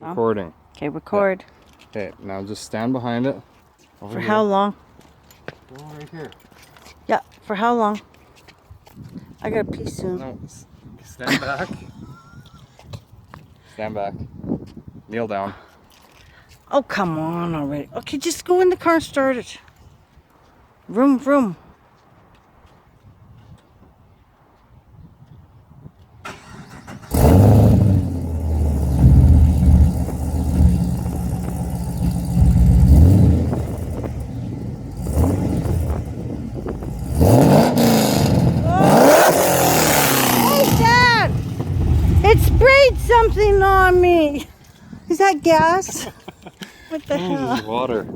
Recording. Okay, record. Yeah. Okay, now just stand behind it. For how long? Go right here. Yeah, for how long? I gotta pee soon. No, stand back. Stand back. Kneel down. Oh, come on already. Okay, just go in the car and start it. Vroom, vroom. It sprayed something on me. Is that gas? What the hell? Water.